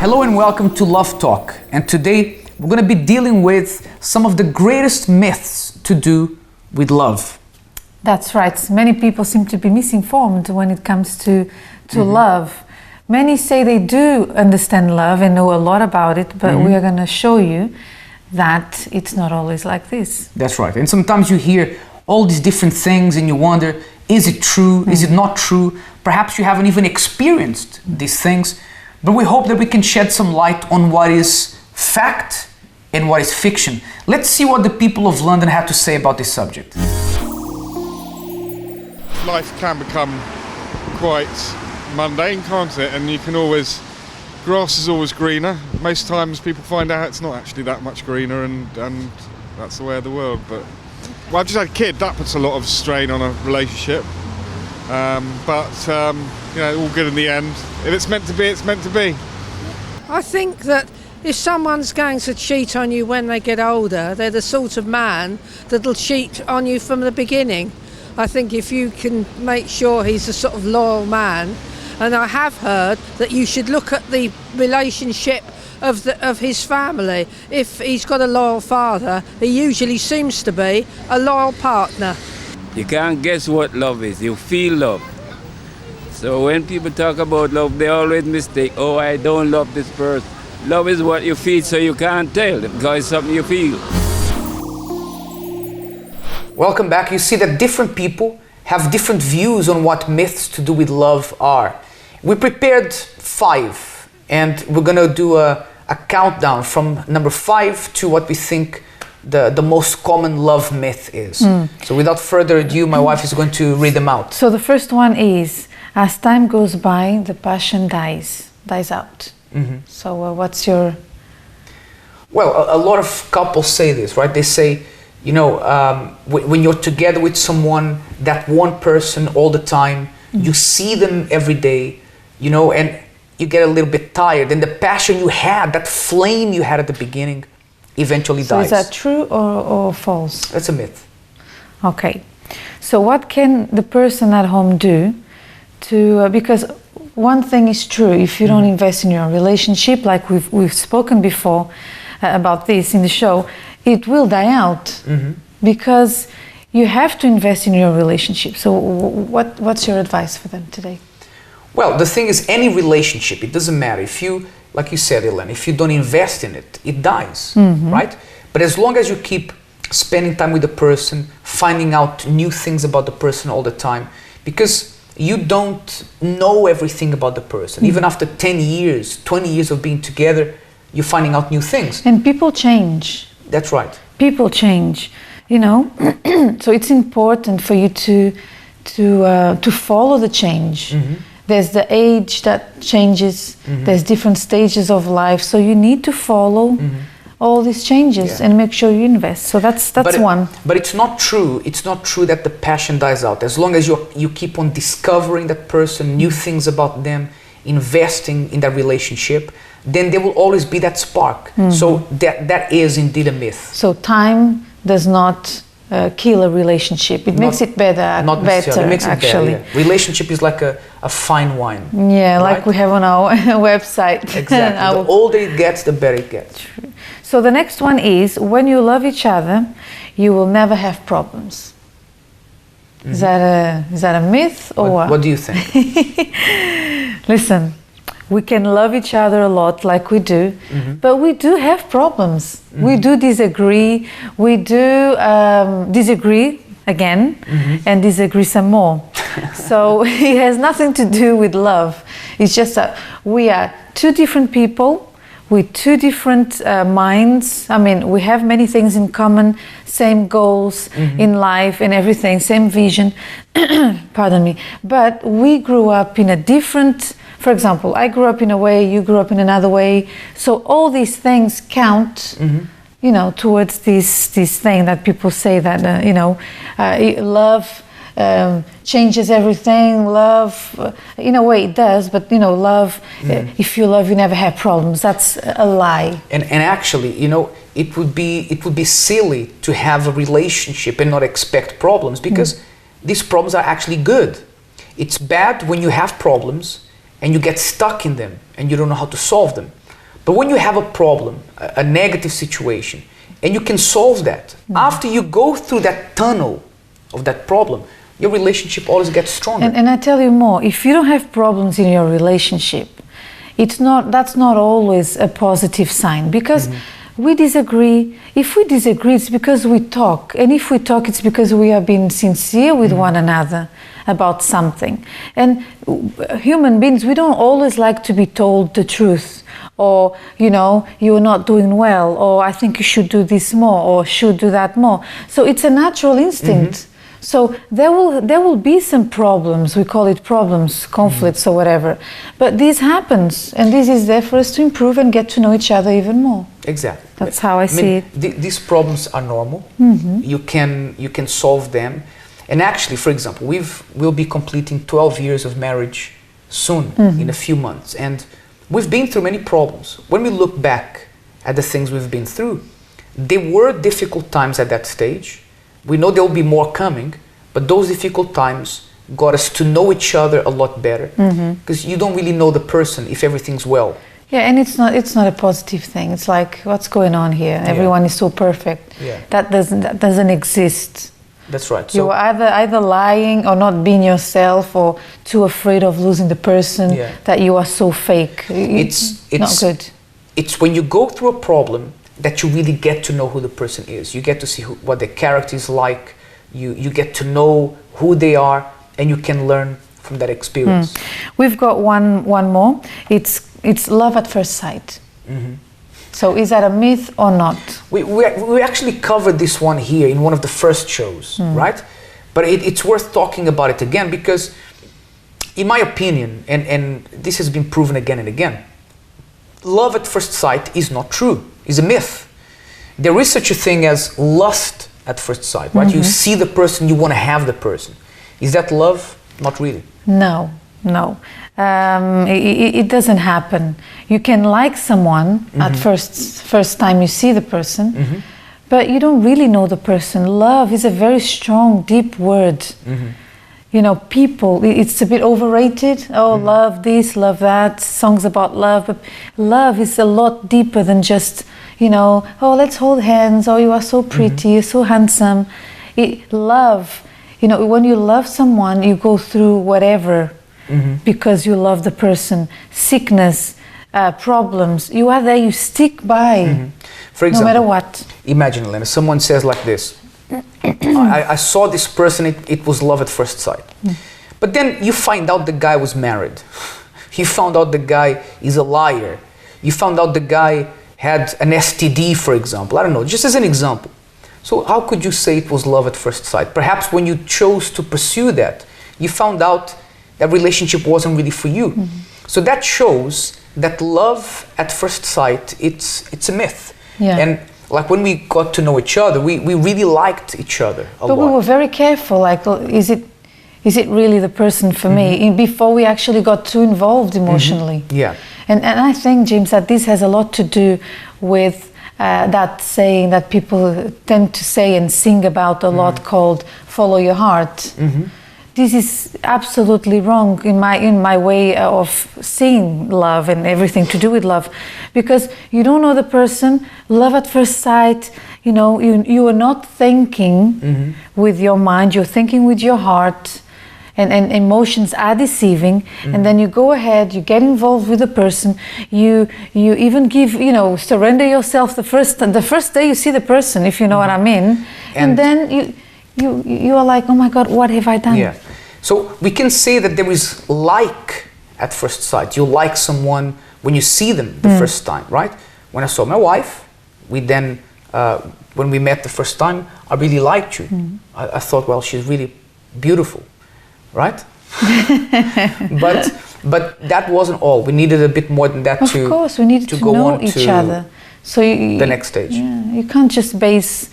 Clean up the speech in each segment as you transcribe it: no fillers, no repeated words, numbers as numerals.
Hello and welcome to Love Talk, and today we're going to be dealing with some of the greatest myths to do with love. That's right. Many people seem to be misinformed when it comes to love. Many say they do understand love and know a lot about it, but we are going to show you that it's not always like this. That's right. And sometimes you hear all these different things and you wonder, is it true? Is it not true? Perhaps you haven't even experienced these things, but we hope that we can shed some light on what is fact and what is fiction. Let's see what the people of London have to say about this subject. Life can become quite mundane, can't it? And you can always, grass is always greener. Most times people find out it's not actually that much greener, and that's the way of the world. But well, I've just had a kid, that puts a lot of strain on a relationship. But you know, all good in the end. If it's meant to be, it's meant to be. I think that if someone's going to cheat on you when they get older, they're the sort of man that'll cheat on you from the beginning. I think if you can make sure he's a sort of loyal man, and I have heard that you should look at the relationship of his family. If he's got a loyal father, he usually seems to be a loyal partner. You can't guess what love is, you feel love. So when people talk about love, they always mistake, oh, I don't love this person. Love is what you feel, so you can't tell, because it's something you feel. Welcome back. You see that different people have different views on what myths to do with love are. We prepared 5, and we're going to do a countdown from number 5 to what we think the most common love myth is. So without further ado, my wife is going to read them out. So the first one is, as time goes by, the passion dies out. So what's your... Well, a lot of couples say this, right? They say, you know, when you're together with someone, that one person all the time, you see them every day, you know, and you get a little bit tired, and the passion you had, that flame you had at the beginning, eventually dies. Is that true or false? That's a myth. Okay. So what can the person at home do to, because one thing is true, if you don't invest in your relationship, like we've spoken before about this in the show, it will die out because you have to invest in your relationship. So what's your advice for them today? Well, the thing is, any relationship, it doesn't matter. If you, like you said, Elena, if you don't invest in it, it dies, right? But as long as you keep spending time with the person, finding out new things about the person all the time, because you don't know everything about the person. Even after 10 years, 20 years of being together, you're finding out new things. And people change. That's right. People change, you know. So it's important for you to follow the change. There's the age that changes. There's different stages of life. So you need to follow all these changes and make sure you invest. So that's one. But it's not true. It's not true that the passion dies out. As long as you keep on discovering that person, new things about them, investing in that relationship, then there will always be that spark. So that is indeed a myth. So time does not kill a relationship. It makes it better. Not necessarily. It makes it actually. better, yeah. Relationship is like a fine wine. Yeah, right? Like we have on our website. Exactly. The older it gets, the better it gets. True. So the next one is, when you love each other, you will never have problems. Is that a myth or what? What do you think? Listen, we can love each other a lot like we do, but we do have problems. We do disagree. We do disagree again and disagree some more. So it has nothing to do with love. It's just that we are two different people with two different minds. I mean, we have many things in common, same goals in life and everything, same vision, pardon me. But we grew up in a different, for example, I grew up in a way, you grew up in another way. So all these things count, you know, towards this thing that people say that, you know, love changes everything. Love, in a way it does, but you know, love, if you love, you never have problems. That's a lie. And actually, you know, it would be silly to have a relationship and not expect problems, because these problems are actually good. It's bad when you have problems and you get stuck in them and you don't know how to solve them. But when you have a problem, a negative situation, and you can solve that, after you go through that tunnel of that problem, your relationship always gets stronger. And I tell you more, if you don't have problems in your relationship, that's not always a positive sign, because we disagree. If we disagree, it's because we talk. And if we talk, it's because we are being sincere with one another about something. And human beings, we don't always like to be told the truth, or, you're not doing well, or I think you should do this more, or should do that more. So it's a natural instinct. So there will be some problems. We call it problems, conflicts, or whatever. But this happens, and this is there for us to improve and get to know each other even more. Exactly. That's how I see it. These problems are normal. You can solve them. And actually, for example, we'll be completing 12 years of marriage soon, in a few months. And we've been through many problems. When we look back at the things we've been through, there were difficult times at that stage. We know there will be more coming, but those difficult times got us to know each other a lot better, because you don't really know the person if everything's well. Yeah, and it's not a positive thing. It's like, what's going on here? Everyone is so perfect. Yeah. That doesn't exist. That's right. You're either lying or not being yourself, or too afraid of losing the person, that you are so fake. It's not good. It's when you go through a problem that you really get to know who the person is. You get to see what their character is like. You get to know who they are, and you can learn from that experience. We've got one more. It's love at first sight. So is that a myth or not? We actually covered this one here in one of the first shows, right? But it's worth talking about it again, because in my opinion, and this has been proven again and again, love at first sight is not true. It's a myth. There is such a thing as lust at first sight, right? You see the person, you want to have the person. Is that love? Not really. No. It doesn't happen. You can like someone at first time you see the person, but you don't really know the person. Love is a very strong, deep word. People, it's a bit overrated. Love this, love that, songs about love. But love is a lot deeper than just, let's hold hands, you are so pretty, you're so handsome. Love, when you love someone, you go through whatever, because you love the person. Sickness, problems, you are there, you stick by, For example, no matter what. Imagine, Elena, someone says like this, I saw this person, it was love at first sight. But then you find out the guy was married. You found out the guy is a liar. You found out the guy had an STD, for example. I don't know, just as an example. So how could you say it was love at first sight? Perhaps when you chose to pursue that, you found out that relationship wasn't really for you. So that shows that love at first sight, it's a myth. And like when we got to know each other, we really liked each other a lot. But we were very careful, like, is it really the person for me? Before we actually got too involved emotionally. And I think, James, that this has a lot to do with that saying that people tend to say and sing about a lot, called follow your heart. This is absolutely wrong in my way of seeing love and everything to do with love, because you don't know the person. Love at first sight, you are not thinking with your mind, you're thinking with your heart, and emotions are deceiving. And then you go ahead, you get involved with the person, you even give, surrender yourself the first day you see the person, if you know what I mean, and then you are like, oh my God, what have I done? So we can say that there is like at first sight. You like someone when you see them the first time, right? When I saw my wife, when we met the first time, I really liked you. I thought, well, she's really beautiful, right? but that wasn't all. We needed a bit more than that. Of course, we needed to go know on each to other. So the next stage. You can't just base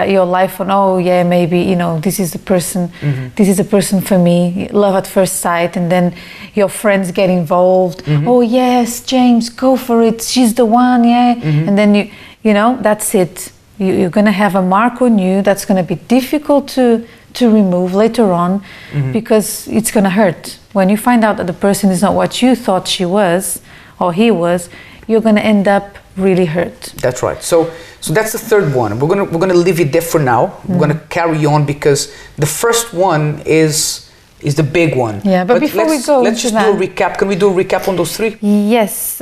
your life on, maybe, this is the person, this is the person for me, love at first sight, and then your friends get involved. Oh yes, James, go for it, she's the one, and then that's it. You're going to have a mark on you that's going to be difficult to remove later on, because it's going to hurt. When you find out that the person is not what you thought she was or he was, you're going to end up really hurt. That's right. So that's the third one. We're gonna leave it there for now. We're gonna carry on because the first one is the big one. Yeah, but before we go let's just do a recap. Can we do a recap on those three? Yes.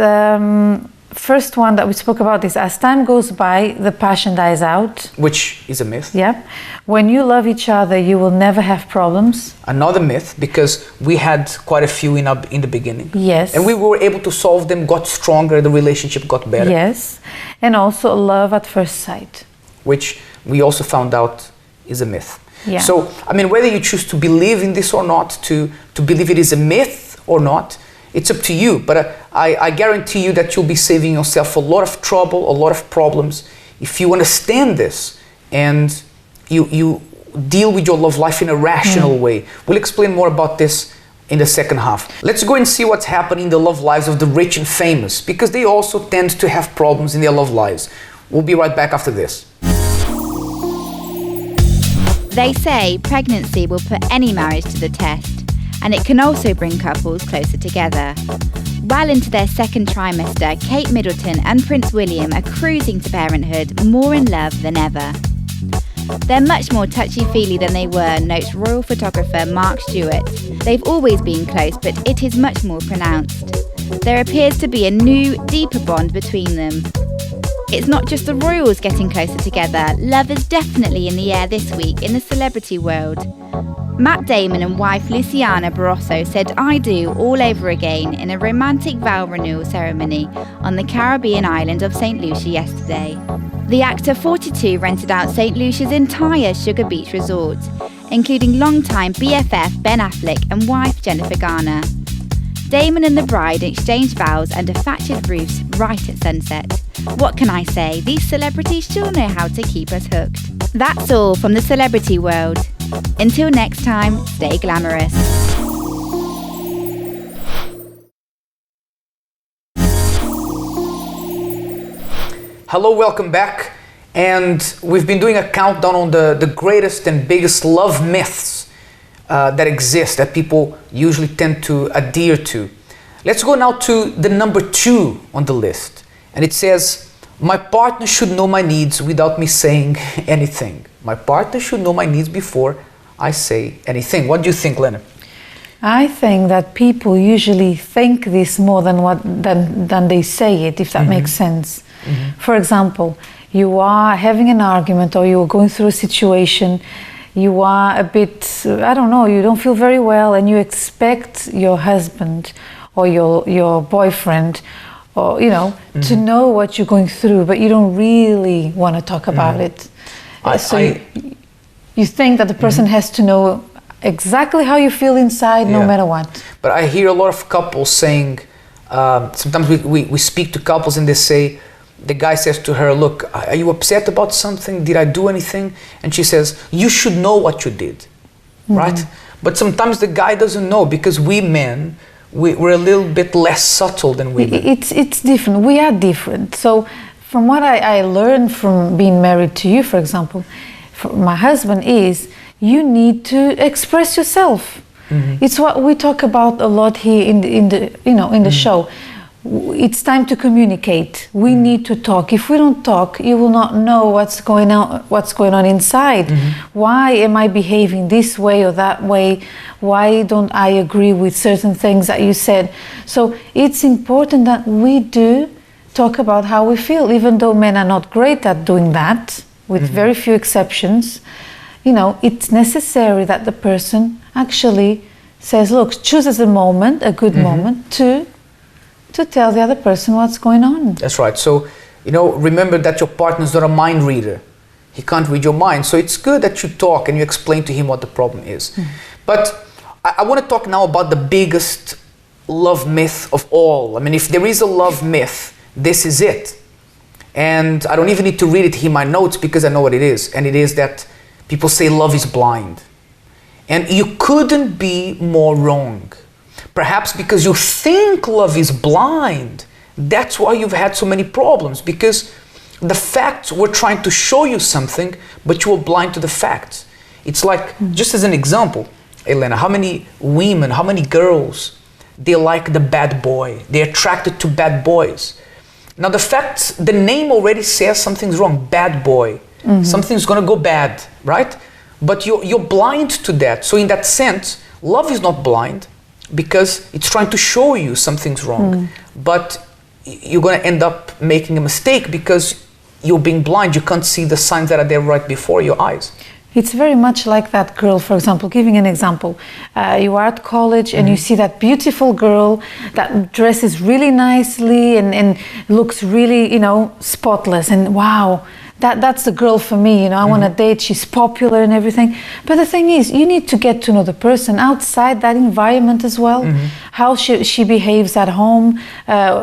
First one that we spoke about is as time goes by, the passion dies out. Which is a myth. Yeah. When you love each other, you will never have problems. Another myth, because we had quite a few in the beginning. Yes. And we were able to solve them, got stronger, the relationship got better. Yes. And also love at first sight. Which we also found out is a myth. Yeah. So, I mean, whether you choose to believe in this or not, to believe it is a myth or not, it's up to you. But I guarantee you that you'll be saving yourself a lot of trouble, a lot of problems, if you understand this and you deal with your love life in a rational way. We'll explain more about this in the second half. Let's go and see what's happening in the love lives of the rich and famous, because they also tend to have problems in their love lives. We'll be right back after this. They say pregnancy will put any marriage to the test, and it can also bring couples closer together. Well into their second trimester, Kate Middleton and Prince William are cruising to parenthood, more in love than ever. They're much more touchy-feely than they were, notes royal photographer Mark Stewart. They've always been close, but it is much more pronounced. There appears to be a new, deeper bond between them. It's not just the royals getting closer together. Love is definitely in the air this week in the celebrity world. Matt Damon and wife Luciana Barroso said "I do" all over again in a romantic vow renewal ceremony on the Caribbean island of St. Lucia yesterday. The actor, 42, rented out St. Lucia's entire Sugar Beach resort, including longtime BFF Ben Affleck and wife Jennifer Garner. Damon and the bride exchanged vows under thatched roofs right at sunset. What can I say? These celebrities sure know how to keep us hooked. That's all from the celebrity world. Until next time, stay glamorous. Hello, welcome back. And we've been doing a countdown on the greatest and biggest love myths that exist, that people usually tend to adhere to. Let's go now to the number 2 on the list. And it says, my partner should know my needs without me saying anything. My partner should know my needs before I say anything. What do you think, Lena? I think that people usually think this more than they say it, if that makes sense. For example, you are having an argument or you're going through a situation, you are a bit, I don't know, you don't feel very well, and you expect your husband or your boyfriend or, to know what you're going through, but you don't really want to talk about it. You think that the person has to know exactly how you feel inside, no matter what. But I hear a lot of couples saying, sometimes we speak to couples and they say, the guy says to her, look, are you upset about something? Did I do anything? And she says, you should know what you did, right? But sometimes the guy doesn't know, because we men, we're a little bit less subtle than women. It's different. We are different. So from what I learned from being married to you, for example, my husband is, you need to express yourself. It's what we talk about a lot here in the show. It's time to communicate. We need to talk. If we don't talk, you will not know what's going on inside. Why am I behaving this way or that way? Why don't I agree with certain things that you said? So it's important that we do talk about how we feel, even though men are not great at doing that, with very few exceptions. It's necessary that the person actually says, look, chooses a moment, a good moment, to tell the other person what's going on. That's right. So, remember that your partner's not a mind reader. He can't read your mind. So it's good that you talk and you explain to him what the problem is. But I want to talk now about the biggest love myth of all. I mean, if there is a love myth, this is it. And I don't even need to read it in my notes, because I know what it is. And it is that people say love is blind. And you couldn't be more wrong. Perhaps because you think love is blind. That's why you've had so many problems, because the facts were trying to show you something, but you were blind to the facts. It's like, just as an example, Elena, how many women, how many girls, they like the bad boy. They're attracted to bad boys. Now the fact, the name already says something's wrong. Bad boy. Something's gonna go bad, right? But you're blind to that. So in that sense, love is not blind because it's trying to show you something's wrong. But you're gonna end up making a mistake because you're being blind. You can't see the signs that are there right before your eyes. It's very much like that girl, for example, giving an example. You are at college and you see that beautiful girl that dresses really nicely and looks really, spotless, and wow, that's the girl for me, I want to date, she's popular and everything. But the thing is, you need to get to know the person outside that environment as well, how she behaves at home,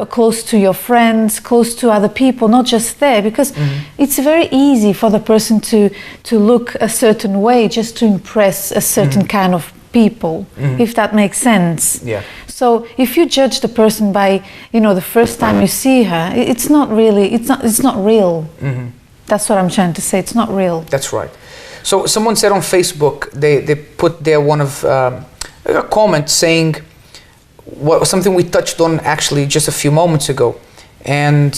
close to your friends, close to other people, not just there, because it's very easy for the person to look a certain way just to impress a certain kind of people, if that makes sense. Yeah. So if you judge the person by, the first time you see her, it's not real. That's what I'm trying to say. It's not real. That's right. So someone said on Facebook, they put there one of a comment saying something we touched on actually just a few moments ago, and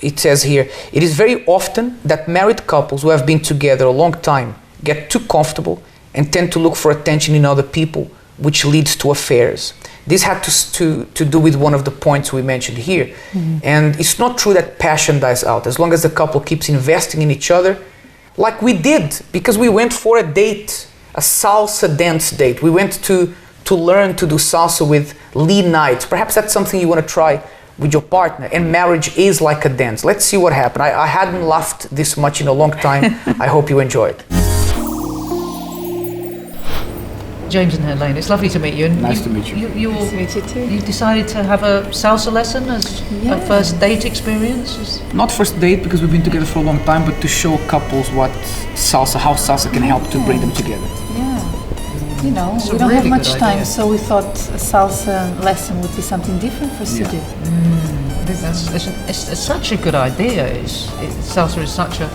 it says here, it is very often that married couples who have been together a long time get too comfortable and tend to look for attention in other people, which leads to affairs. This had to do with one of the points we mentioned here. And it's not true that passion dies out. As long as the couple keeps investing in each other, like we did, because we went for a date, a salsa dance date. We went to learn to do salsa with Lee Knight. Perhaps that's something you want to try with your partner. And marriage is like a dance. Let's see what happened. I hadn't laughed this much in a long time. I hope you enjoyed. James and Helene, it's lovely to meet you. And Nice to meet you. Nice to meet you too. You decided to have a salsa lesson as a first date experience? Not first date because we've been together for a long time, but to show couples how salsa can help to bring them together. Yeah. We It's a don't really have much good time, idea. so we thought a salsa lesson would be something different for us to do. It's such a good idea. Salsa is such a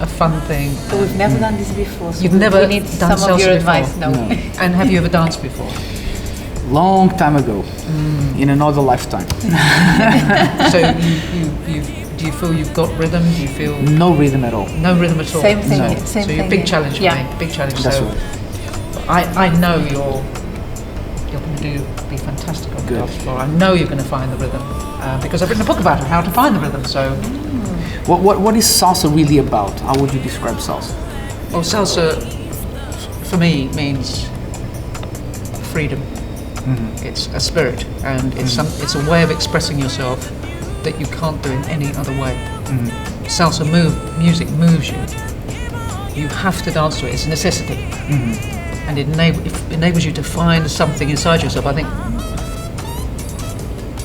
fun thing. But we've never done this before, so You've never we need done some of your salsa advice. before? No. And have you ever danced before? Long time ago, in another lifetime. So do you feel you've got rhythm? Do you feel No rhythm at all. no rhythm at all? Same thing No. here, same So thing you're a big here. challenge for me. Big challenge. That's so right. I know you're going to be fantastic on the Good. dance floor. I know you're going to find the rhythm because I've written a book about it, how to find the rhythm. So, What is salsa really about? How would you describe salsa? well, salsa for me means freedom. It's a spirit, and it's a way of expressing yourself that you can't do in any other way. Salsa music moves you. You have to dance to it. It's a necessity. And it enables you to find something inside yourself. I think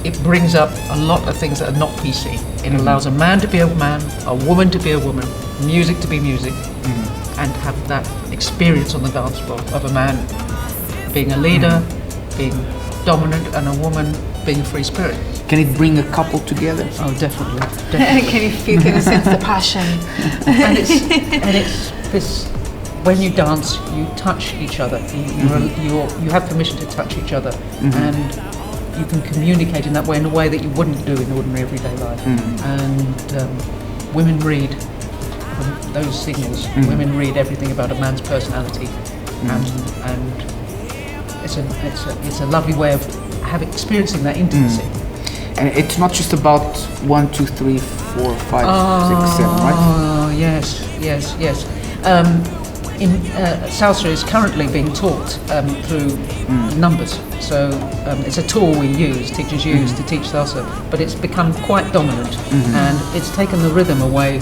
it brings up a lot of things that are not PC. It allows a man to be a man, a woman to be a woman, music to be music, and have that experience on the dance floor of a man being a leader, being dominant, and a woman being a free spirit. Can it bring a couple together? Oh, definitely. Can you sense the passion? And it's this. When you dance, you touch each other. You have permission to touch each other, and you can communicate in that way, in a way that you wouldn't do in ordinary everyday life. And women read those signals. Women read everything about a man's personality, and it's a lovely way of experiencing that intimacy. And it's not just about 1, 2, 3, 4, 5, 6, 7, right? Oh yes. Salsa is currently being taught through numbers. So it's a tool teachers use to teach salsa, but it's become quite dominant, and it's taken the rhythm away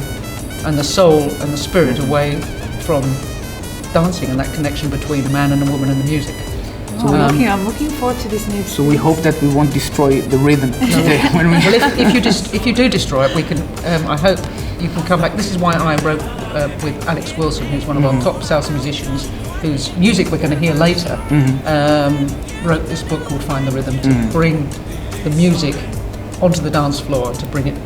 and the soul and the spirit away from dancing and that connection between a man and a woman and the music. So I'm looking forward to this new. So we hope that we won't destroy the rhythm today. When we Well, if you do destroy it, we can. I hope you can come back. This is why I wrote with Alex Wilson, who's one of our top salsa musicians, whose music we're going to hear later. Wrote this book called Find the Rhythm to bring the music onto the dance floor, to bring it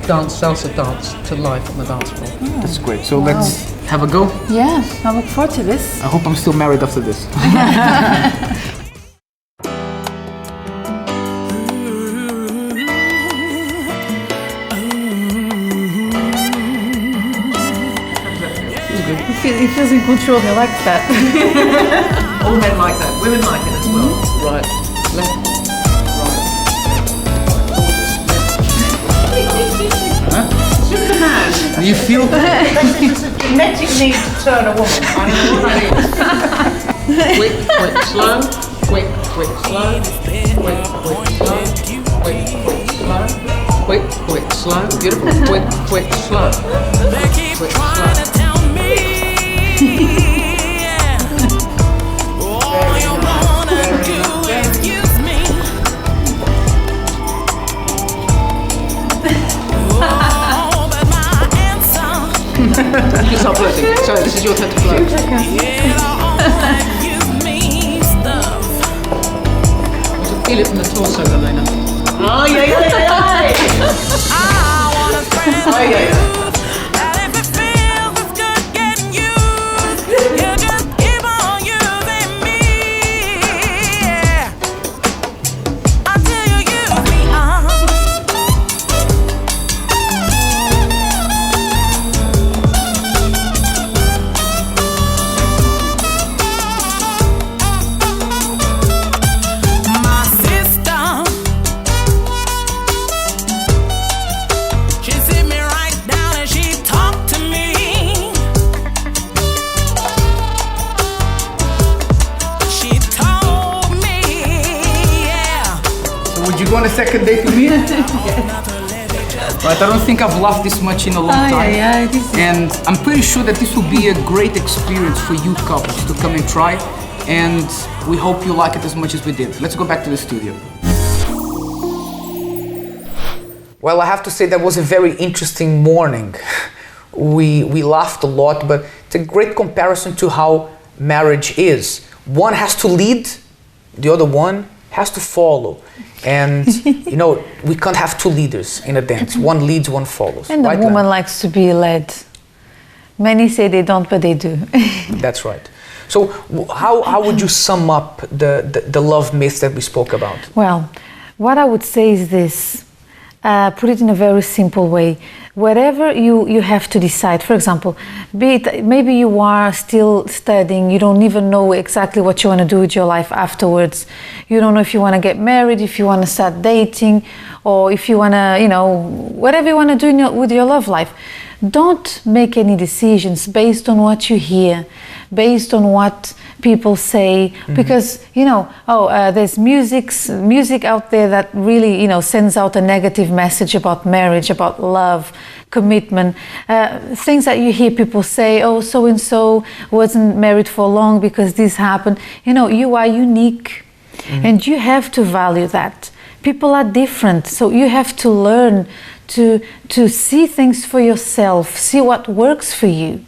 salsa dance to life on the dance floor. That's great. So let's have a go. Yeah, I look forward to this. I hope I'm still married after this. he feels in control. He likes that. All men like that. Women like it as well. Right. Left. Right. Superman. You feel There's a genetic need to turn a woman. I don't know what that is. Quick, quick, slow. Quick, quick, slow. Quick, quick, slow. Quick, quick, slow. Quick, quick, slow. Beautiful. Quick, quick, slow. Quick, slow. You can stop flirting. Sorry, this is your turn to flirt. Feel it from the torso, Elena. Oh, yeah, yeah, yeah, yeah. Oh, yeah, yeah. Would you go on a second date with me? Right, I don't think I've laughed this much in a long time. And I'm pretty sure that this will be a great experience for you couples to come and try. And we hope you like it as much as we did. Let's go back to the studio. Well, I have to say that was a very interesting morning. We laughed a lot, but it's a great comparison to how marriage is. One has to lead, the other one has to follow. And, you know, we can't have two leaders in a dance. One leads, one follows. And right, the woman Len? likes to be led. Many say they don't, but they do. That's right. So how would you sum up the love myth that we spoke about? Well, what I would say is this. Put it in a very simple way. Whatever you have to decide, for example, be it maybe you are still studying, you don't even know exactly what you want to do with your life afterwards. You don't know if you want to get married, if you want to start dating, or if you want to, you know, whatever you want to do with your love life. Don't make any decisions based on what you hear, based on what people say, because, you know, there's music out there that really, you know, sends out a negative message about marriage, about love, commitment, things that you hear people say, oh, so-and-so wasn't married for long because this happened. You know, you are unique, and you have to value that. People are different, so you have to learn to see things for yourself, see what works for you,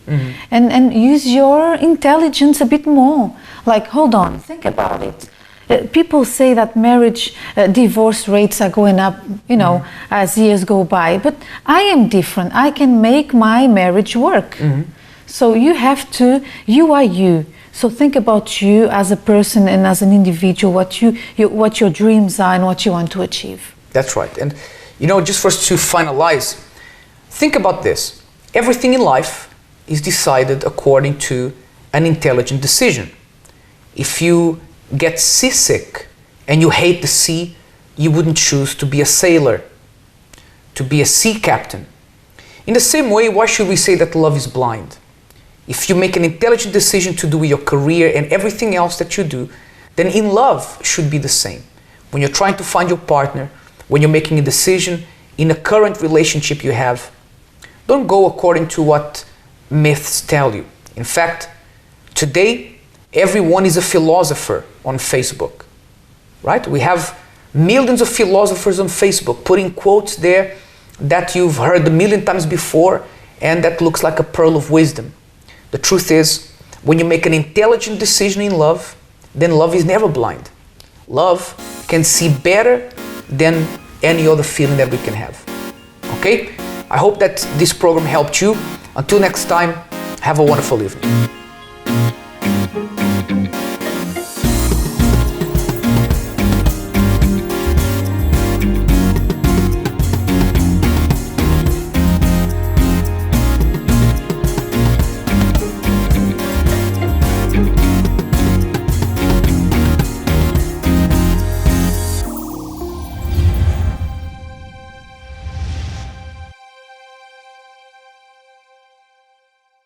and use your intelligence a bit more. Like, hold on, think about it. People say that marriage, divorce rates are going up, you know, as years go by, but I am different. I can make my marriage work. So you are you. So think about you as a person and as an individual, what your dreams are and what you want to achieve. That's right. And you know, just for us to finalize, think about this. Everything in life is decided according to an intelligent decision. If you get seasick and you hate the sea, you wouldn't choose to be a sailor, to be a sea captain. In the same way, why should we say that love is blind? If you make an intelligent decision to do with your career and everything else that you do, then in love should be the same. When you're trying to find your partner, when you're making a decision in a current relationship you have, don't go according to what myths tell you. In fact, today, everyone is a philosopher on Facebook, right? We have millions of philosophers on Facebook putting quotes there that you've heard a million times before and that looks like a pearl of wisdom. The truth is, when you make an intelligent decision in love, then love is never blind. Love can see better than any other feeling that we can have. Okay? I hope that this program helped you. Until next time, have a wonderful evening.